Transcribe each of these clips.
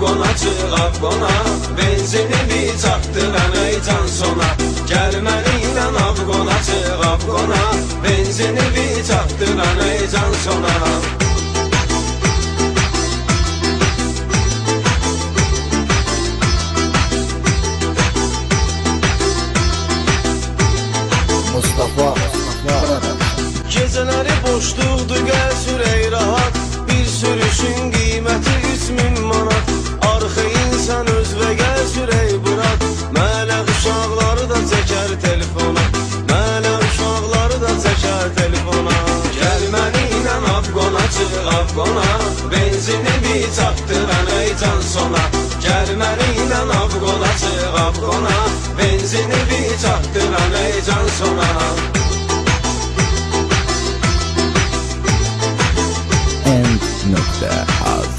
Afqona çıx Afqona, benzini bir çatdıran ey can sona. Gəl mənimlə Afqona çıx Afqona, benzini bir çatdıran ey can sona. Mustafa Gecələri boşluqdur, gəl sürək rahat. Bir sürüşün qiyməti 3000 manat. Arxayın sən öz və gəl sürək bırak. Mənə uşaqları da çəkər telefona, mənə uşaqları da çəkər telefona. Gəl mənimlə Afqona çıx Afqona, benzini bir çatdıran ey can sona. Gəl mənimlə Afqona çıx Afqona, benzini bir çatdıran ey can sona. End.az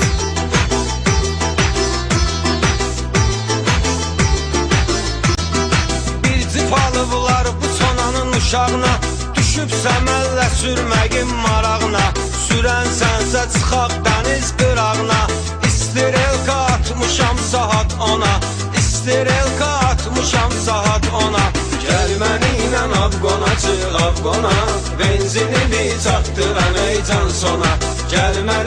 Bir cip alıblar bu sonanın uşağına, düşüb səməllə sürməyin marağına. Sürən sənsə çıxaq dəniz qırağına, İstirelka atmışam saat ona, İstirelka atmışam saat ona. Gəl mənimlə Afqona çıx Afqona, benzini bir çatdıran ey can sona. Gəl mənimlə